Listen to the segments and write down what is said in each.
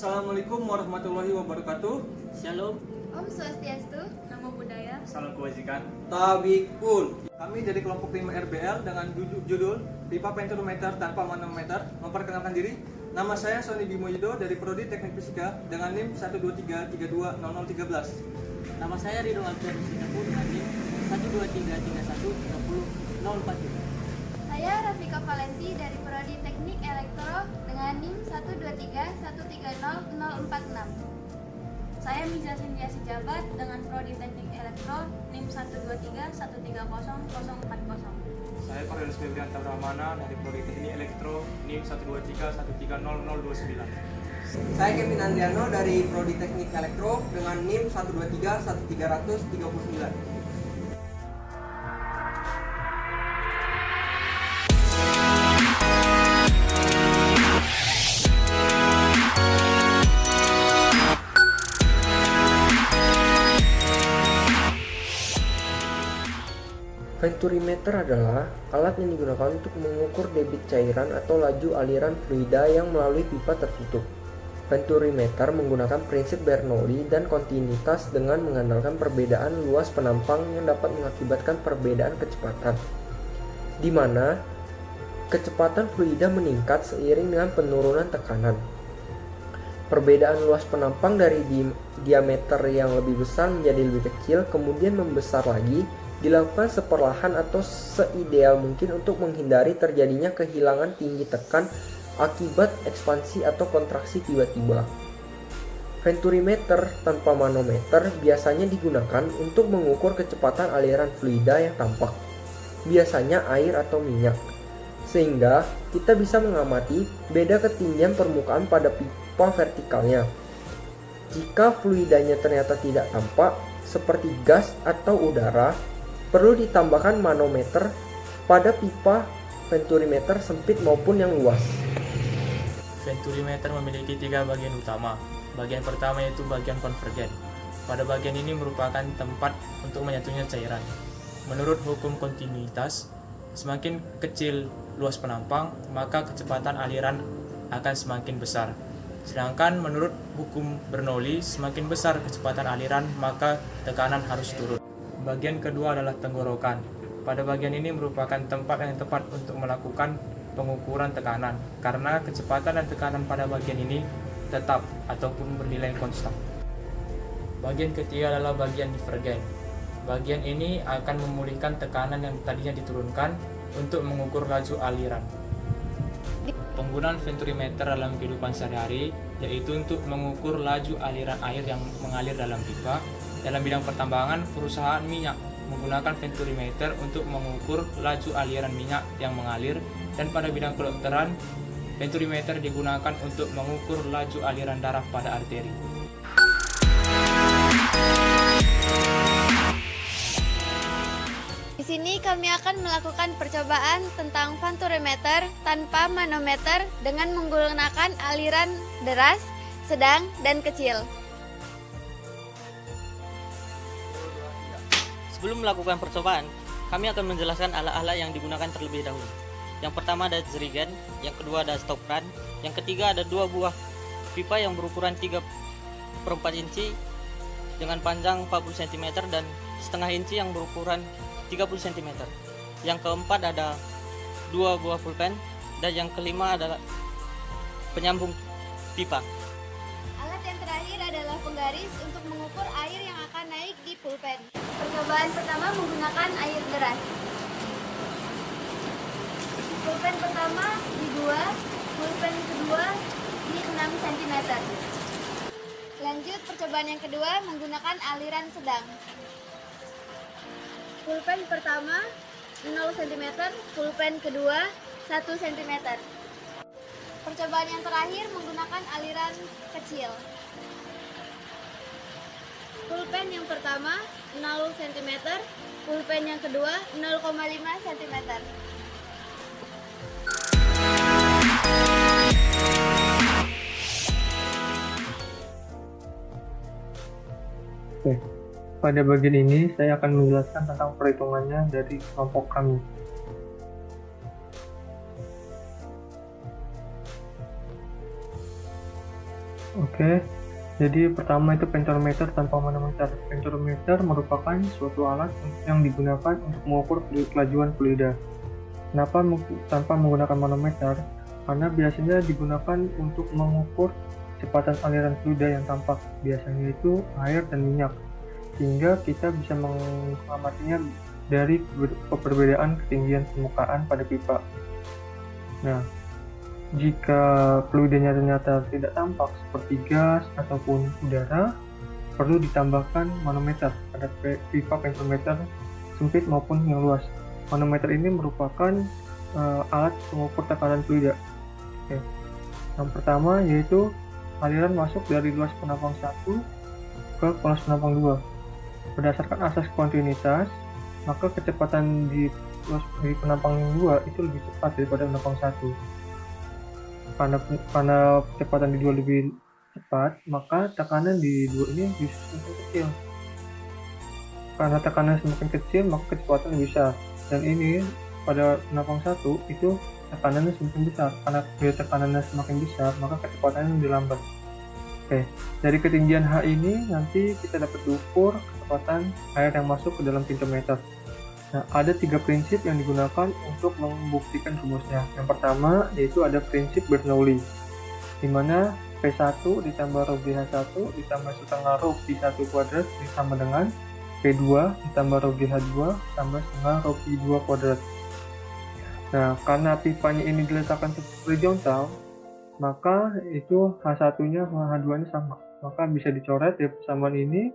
Assalamualaikum warahmatullahi wabarakatuh. Shalom. Om Swastiastu. Nama budaya. Salam kebajikan. Tabikun. Kami dari kelompok 5 RBL dengan judul Pipa Venturometer tanpa manometer memperkenalkan diri. Nama saya Sony Bimo Yudo dari Prodi Teknik Fisika dengan NIM 123320013. Nama saya Ridho Alfian Singapura dengan NIM 123313004. Saya Rafika Valenti dari Prodi Teknik Elektro dengan NIM 123130046. Saya Miza Cynthia Sejabat dengan Prodi Teknik Elektro NIM 123130040. Saya Cornelius Febrianta Brahmana dari Prodi Teknik Elektro NIM 123130029. Saya Kevin Andriano dari Prodi Teknik Elektro dengan NIM 1231339. Venturimeter adalah alat yang digunakan untuk mengukur debit cairan atau laju aliran fluida yang melalui pipa tertutup. Venturimeter menggunakan prinsip Bernoulli dan kontinuitas dengan mengandalkan perbedaan luas penampang yang dapat mengakibatkan perbedaan kecepatan, di mana kecepatan fluida meningkat seiring dengan penurunan tekanan. Perbedaan luas penampang dari diameter yang lebih besar menjadi lebih kecil, kemudian membesar lagi, dilakukan seperlahan atau seideal mungkin untuk menghindari terjadinya kehilangan tinggi tekan akibat ekspansi atau kontraksi tiba-tiba. Venturimeter tanpa manometer biasanya digunakan untuk mengukur kecepatan aliran fluida yang tampak, biasanya air atau minyak, sehingga kita bisa mengamati beda ketinggian permukaan pada pipa vertikalnya. Jika fluidanya ternyata tidak tampak, seperti gas atau udara, perlu ditambahkan manometer pada pipa venturimeter sempit maupun yang luas. Venturimeter memiliki 3 bagian utama. Bagian pertama yaitu bagian konvergen. Pada bagian ini merupakan tempat untuk menyatunya cairan. Menurut hukum kontinuitas, semakin kecil luas penampang, maka kecepatan aliran akan semakin besar. Sedangkan menurut hukum Bernoulli, semakin besar kecepatan aliran, maka tekanan harus turun. Bagian kedua adalah tenggorokan. Pada bagian ini merupakan tempat yang tepat untuk melakukan pengukuran tekanan, karena kecepatan dan tekanan pada bagian ini tetap ataupun bernilai konstan. Bagian ketiga adalah bagian divergen. Bagian ini akan memulihkan tekanan yang tadinya diturunkan untuk mengukur laju aliran. Penggunaan venturimeter dalam kehidupan sehari-hari yaitu untuk mengukur laju aliran air yang mengalir dalam pipa. Dalam bidang pertambangan, perusahaan minyak menggunakan venturimeter untuk mengukur laju aliran minyak yang mengalir, dan pada bidang kedokteran, venturimeter digunakan untuk mengukur laju aliran darah pada arteri. Di sini kami akan melakukan percobaan tentang venturimeter tanpa manometer dengan menggunakan aliran deras, sedang, dan kecil. Sebelum melakukan percobaan, kami akan menjelaskan alat-alat yang digunakan terlebih dahulu. Yang pertama ada jerigen, yang kedua ada stop run, yang ketiga ada 2 buah pipa yang berukuran 3/4 inci dengan panjang 40 cm dan setengah inci yang berukuran 30 cm. Yang keempat ada 2 buah pulpen, dan yang kelima adalah penyambung pipa. Alat yang terakhir adalah penggaris untuk mengukur air yang akan naik di pulpen. Percobaan pertama menggunakan air deras. Pulpen pertama di 2, pulpen kedua di 6 cm. Lanjut percobaan yang kedua menggunakan aliran sedang. Pulpen pertama 0 cm, pulpen kedua 1 cm. Percobaan yang terakhir menggunakan aliran kecil. Pulpen yang pertama 0 cm, pulpen yang kedua 0,5 cm. Oke, pada bagian ini saya akan menjelaskan tentang perhitungannya dari kelompok kami. Oke, Oke, jadi pertama itu pentorometer tanpa manometer. Pentorometer merupakan suatu alat yang digunakan untuk mengukur kelajuan fluida. Kenapa tanpa menggunakan manometer? Karena biasanya digunakan untuk mengukur kecepatan aliran fluida yang tampak, biasanya itu air dan minyak, sehingga kita bisa mengamatinya dari perbedaan ketinggian permukaan pada pipa. Nah, jika fluidanya ternyata tidak tampak seperti gas ataupun udara, perlu ditambahkan manometer pada pipa pentorometer sempit maupun yang luas. Manometer ini merupakan alat pengukur tekanan fluida. Oke. Yang pertama yaitu aliran masuk dari luas penampang 1 ke luas penampang 2. Berdasarkan asas kontinuitas, maka kecepatan di penampang 2 itu lebih cepat daripada penampang 1. Karena kecepatan di 2 lebih cepat, maka tekanan di 2 ini bisa semakin kecil. Karena tekanan semakin kecil, maka kecepatan lebih besar. Dan ini pada penampang 1 itu tekanannya semakin besar. Karena bila tekanannya semakin besar, maka kecepatannya lebih lambat. Oke, dari ketinggian H ini nanti kita dapat diukur kecepatan air yang masuk ke dalam pintu meter. Nah, ada 3 prinsip yang digunakan untuk membuktikan rumusnya. Yang pertama yaitu ada prinsip Bernoulli, di mana P1 ditambah rho GH1 ditambah setengah rho Pi1 kuadrat sama dengan P2 ditambah rho GH2 tambah setengah rho Pi2 kuadrat. Nah, karena pipanya ini diletakkan horizontal, maka itu H1-nya sama H2-nya sama. Maka bisa dicoret ya, persamaan ini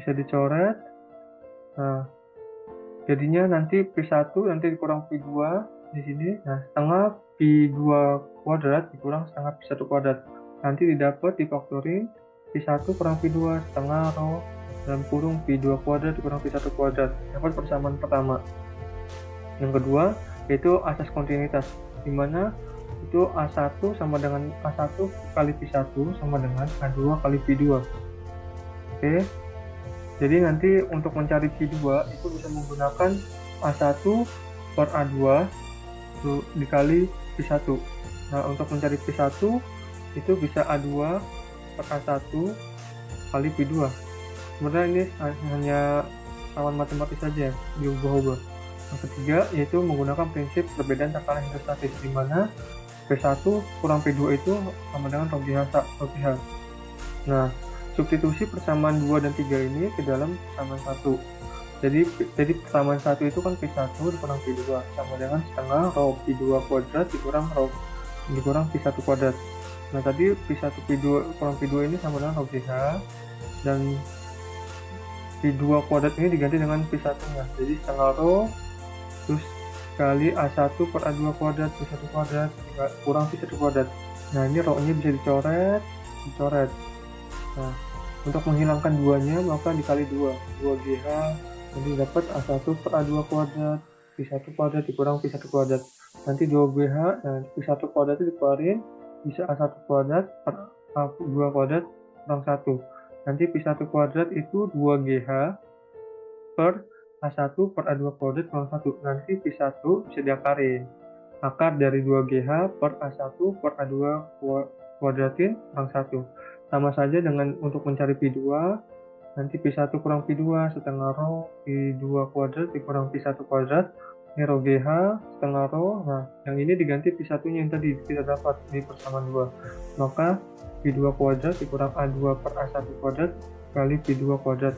bisa dicoret. Nah, jadinya nanti P1 nanti dikurang P2 di sini. Nah, setengah P2 kuadrat dikurang setengah P1 kuadrat. Nanti didapat difaktorin P1 kurang P2 setengah rho dalam kurung P2 kuadrat dikurang P1 kuadrat. Dapat persamaan pertama. Yang kedua yaitu asas kontinuitas, di mana itu A1 sama dengan A1 kali P1 sama dengan A2 kali P2. Oke. Jadi nanti untuk mencari P2 itu bisa menggunakan A1 per A2 dikali P1. Nah, untuk mencari P1 itu bisa A2 per A1 kali P2. Sebenarnya ini hanya kawan matematis saja, diubah-ubah. Yang ketiga yaitu menggunakan prinsip perbedaan tekanan hidrostatis, di mana P1 kurang P2 itu sama dengan rho GH. Nah, substitusi persamaan 2 dan 3 ini ke dalam persamaan 1. Jadi persamaan 1 itu kan P1 dikurang P2 sama dengan setengah rho P2 kuadrat dikurang P1 kuadrat. Nah, tadi P1 P2 kurang P2 ini sama dengan rho GH, dan P2 kuadrat ini diganti dengan P1-nya. Jadi setengah rho terus kali A1 per A2 kuadrat P1 kuadrat kurang P1 kuadrat. Nah, ini rho-nya bisa dicoret. Nah, untuk menghilangkan 2-nya maka dikali 2GH, jadi dapat A1 per A2 kuadrat P1 kuadrat dikurang P1 kuadrat. Nanti 2GH, nah P1 kuadrat itu dikeluarin, bisa A1 kuadrat per A2 kuadrat kurang 1. Nanti P1 kuadrat itu 2GH per A1 per A2 kuadrat kurang 1. Nanti P1 bisa diakarin. Akar dari 2GH per A1 per A2 kuadratin kurang 1. Sama saja dengan untuk mencari P2, nanti P1 kurang P2 setengah rho P2 kuadrat dikurang P1 kuadrat, ini rho GH setengah rho. Nah, yang ini diganti P1-nya yang tadi kita dapat di persamaan 2. Maka P2 kuadrat dikurang A2 per A1 kuadrat kali P2 kuadrat.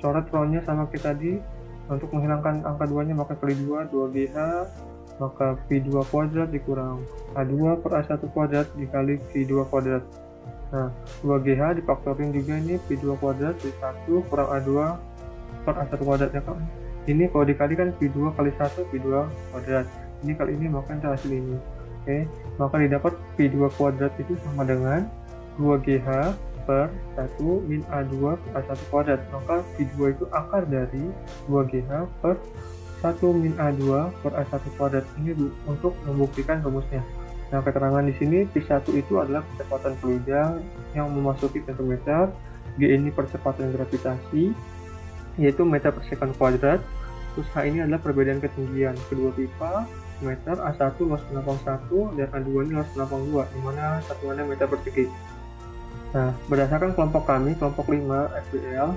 Coret rho-nya sama kita tadi. Untuk menghilangkan angka 2-nya maka kali 2GH, maka P2 kuadrat dikurang A2 per A1 kuadrat dikali P2 kuadrat. Nah, 2GH difaktorin juga ini P2 kuadrat di 1 kurang A2 per A1 kuadrat ya kan. Ini kalau dikali kan P2 kali 1 P2 kuadrat. Ini kali ini maka kita hasil ini. Oke, maka didapat P2 kuadrat itu sama dengan 2GH per 1 min A2 per A1 kuadrat. Maka P2 itu akar dari 2GH per 1 min A2 per A1 kuadrat. Ini untuk membuktikan rumusnya. Nah, keterangan di sini P1 itu adalah kecepatan fluida yang memasuki pentorometer, G ini percepatan gravitasi, yaitu meter per second kuadrat, terus H ini adalah perbedaan ketinggian kedua pipa, cm, A1 luas penambang 1, dan A2 ini luas penambang 2, di mana satuannya meter persegi. Nah, berdasarkan kelompok kami, kelompok 5 RBL,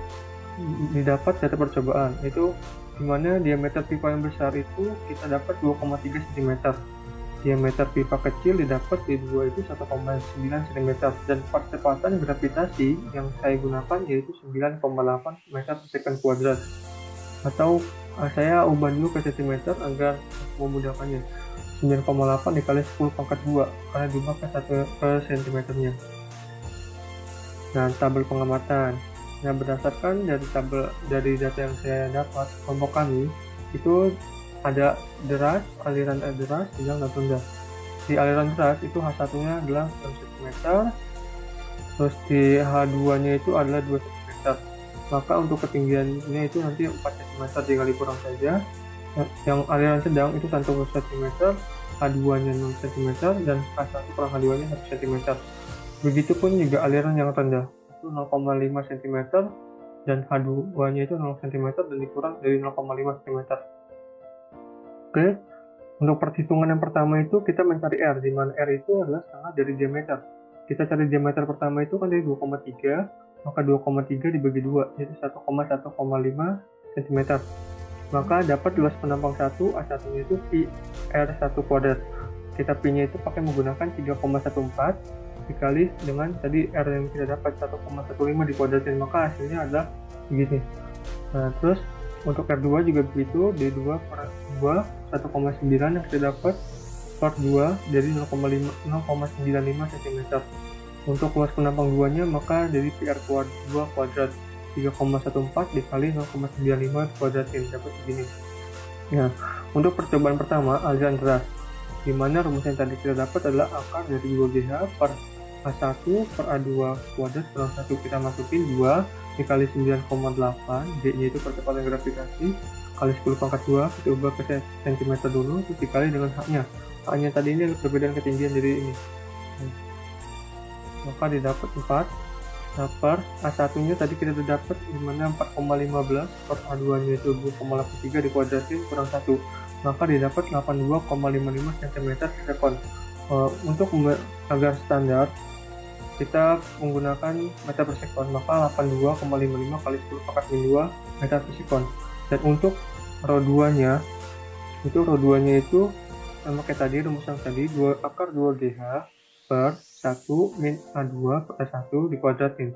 didapat data percobaan, itu di mana diameter pipa yang besar itu kita dapat 2,3 cm. Diameter pipa kecil didapat D2 itu 1,9 cm, dan percepatan gravitasi yang saya gunakan yaitu 9,8 meter per second kuadrat. Atau saya ubah dulu ke cm agar memudahkannya. 9,8 dikali 10 pangkat 2 karena diubah ke cm-nya. Nah, tabel pengamatan. Nah, berdasarkan dari data yang saya dapat, kelompok kami itu ada deras, aliran air deras, sedang dan rendah. Di aliran deras itu H1-nya adalah 6 cm, terus di H2-nya itu adalah 2 cm. Maka untuk ketinggiannya itu nanti 4 cm dikali kurang saja. Yang aliran sedang itu 1 cm, H2-nya 0 cm, dan H1 kurang H2-nya 1 cm. Begitupun juga aliran yang rendah, itu 0,5 cm, dan H2-nya itu 0 cm dan dikurang dari 0,5 cm. Oke, untuk perhitungan yang pertama itu kita mencari R, di mana R itu adalah setengah dari diameter. Kita cari diameter pertama itu kan dari 2,3, maka 2,3 dibagi 2, yaitu 1,1,5 cm. Maka dapat luas penambang 1, A1-nya itu pi R1 kuadrat. Kita pi-nya itu pakai menggunakan 3,14 dikali dengan tadi R yang kita dapat 1,15 dikuadratin, maka hasilnya adalah begini. Nah, terus untuk R2 juga begitu, D2 per 2 1,9 yang kita dapat per 2 dari 0,95 cm. Untuk luas penambang 2-nya maka dari PR 2 kuadrat 3,14 dikali 0,95 kuadratin dapat begini. Nah, untuk percobaan pertama aliran deras, di mana rumus yang tadi kita dapat adalah akar dari 2GH per A1 per A2 kuadrat kurang 1, kita masukin 2 dikali 9,8, D-nya itu percepatan gravitasi, kali 10 pangkat 2, kita ubah ke cm dulu, terus dikali dengan H-nya. H-nya tadi ini perbedaan ketinggian dari ini. Maka didapat 4. Nah, per A1-nya tadi kita sudah dapat dimana 4,15 per A2-nya itu 2,83 dikuadratin kurang 1. Maka didapat 82,55 cm per sekon. Untuk agar standar, kita menggunakan meter per sekon, maka 82,55 kali 10 pangkat 2 meter per sekon. Dan untuk rho 2-nya, itu sama kayak tadi, rumus yang tadi, akar 2GH per 1 min A2 per A1 dikuadratin.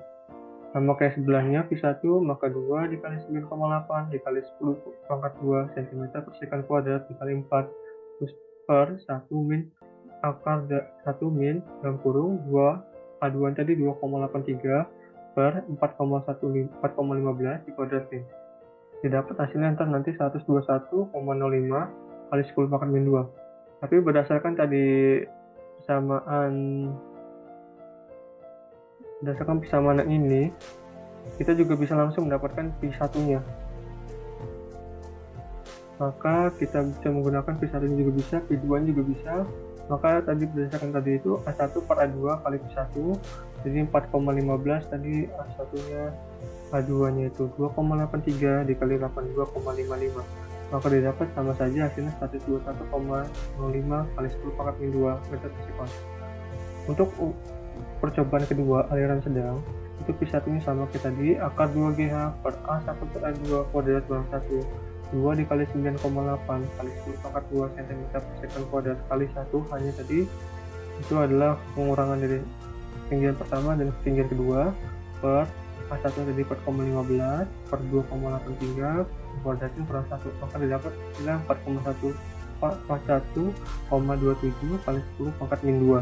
Sama kayak sebelahnya, Pi1, maka 2 dikali 9,8 dikali 10 pangkat 2 cm per sekon kuadrat dikali 4, terus per 1 min akar 1 min dalam kurung 2 A2 tadi 2,83 per 4,15 dikuadratin. Didapat hasilnya nanti 121,05 kali 10 pangkat min 2. Tapi berdasarkan persamaan ini, kita juga bisa langsung mendapatkan Pi1-nya. Maka kita bisa menggunakan Pi1-nya juga bisa, Pi2-nya juga bisa. Maka tadi berdasarkan tadi itu A1 per A2 kali Pi1, jadi 4,15, tadi A1-nya A2-nya itu 2,83 dikali 82,55. Maka didapat sama saja hasilnya 121,05 kali 10 pangkat min 2 meter per sekon. Untuk percobaan kedua aliran sedang, itu Pi1-nya sama kayak tadi, akar 2GH per A1 per A2 kuadrat kurang 1, 2 dikali 9,8 kali 10 pangkat 2 cm per sekon kuadrat kali 1, hanya tadi itu adalah pengurangan dari ketinggian pertama dan ketinggian kedua, per A1 tadi 4,15 per 2,83 kuadratin kurang 1, maka didapat 41,27 kali 10 pangkat min 2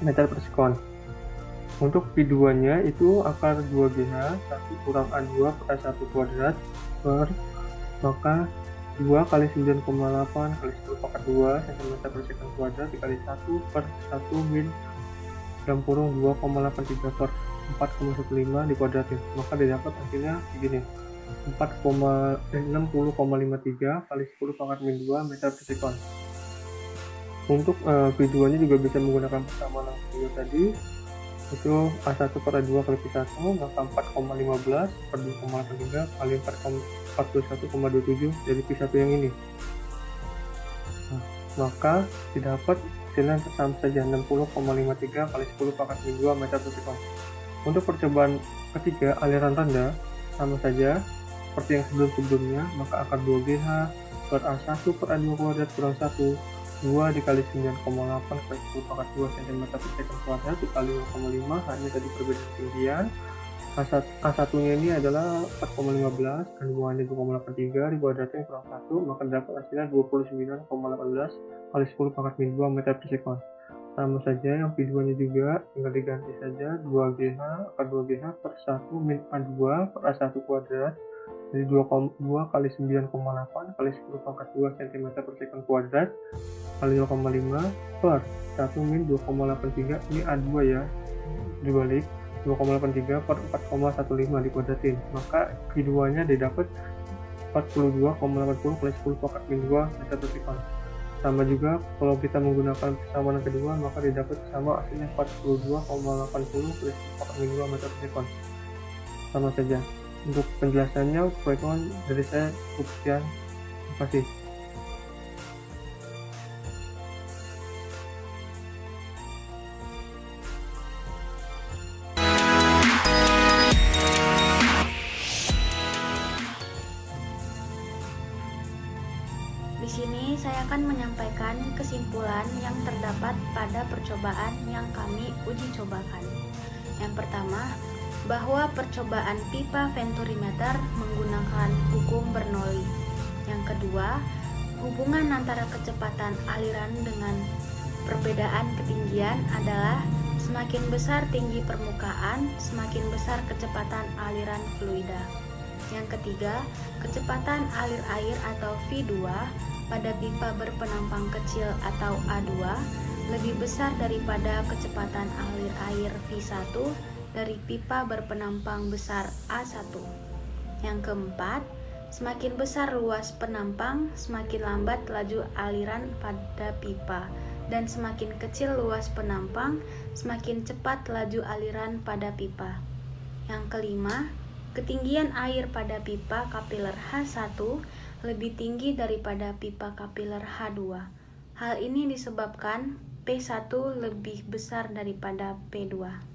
meter per sekon. Untuk Pi2-nya itu akar 2GH 1 kurang A2 per A1 kuadrat per, maka 2 kali 9,8 kali 10 pangkat 2 cm per sekon kuadrat dikali 1 per 1 min dalam kurung 2,83 per 4,15 dikuadratin, maka didapat hasilnya begini, 60,53 kali 10 pangkat min 2 meter per sekon. Untuk Pi2-nya juga bisa menggunakan persamaan yang tadi, itu A1 per A2 kali Pi1, maka 4,15 per 2,83 kali 41,27 dari Pi1 yang ini. Nah, maka didapat hasilnya sama saja 60,53 kali 10 pangkat min 2 meter per sekon. Untuk percobaan ketiga aliran rendah sama saja seperti yang sebelum-sebelumnya, maka akar 2GH per A1 per A2 kuadrat kurang 1 2 dikali 9,8 kali 10 pangkat 2 cm per sekon kuadrat dikali 0,5, hanya tadi perbedaan ketinggian. A1 nya ini adalah 4,15 dan buahnya 2,83 dikuadratin kurang 1, maka dapat hasilnya 29,18 kali 10 pangkat min 2 meter per sekon. Sama saja yang P2 nya juga tinggal diganti saja 2GH akar 2GH per 1 min A2 per A1 kuadrat jadi 2 kali 9,8 kali 10 pangkat 2 cm per sekon kuadrat kali 0,5 per 1 min 2,83, ini A2 ya, dibalik 2,83 per 4,15 dikuadratin, maka keduanya didapat 42,80 kali 10 pangkat min 2 meter per sekon. Sama juga kalau kita menggunakan persamaan kedua, maka didapat sama hasilnya 42,80 kali 10 pangkat min 2 meter per sekon. Sama saja. Untuk penjelasannya, proyeknya dari saya cukup sekian. Terima kasih. Di sini saya akan menyampaikan kesimpulan yang terdapat pada percobaan yang kami uji cobakan. Yang pertama, bahwa percobaan pipa venturimeter menggunakan hukum Bernoulli. Yang kedua, hubungan antara kecepatan aliran dengan perbedaan ketinggian adalah semakin besar tinggi permukaan, semakin besar kecepatan aliran fluida. Yang ketiga, kecepatan alir air atau V2 pada pipa berpenampang kecil atau A2 lebih besar daripada kecepatan alir air V1 dari pipa berpenampang besar A1. Yang keempat, semakin besar luas penampang, semakin lambat laju aliran pada pipa, dan semakin kecil luas penampang, semakin cepat laju aliran pada pipa. Yang kelima, ketinggian air pada pipa kapiler H1 lebih tinggi daripada pipa kapiler H2. Hal ini disebabkan P1 lebih besar daripada P2.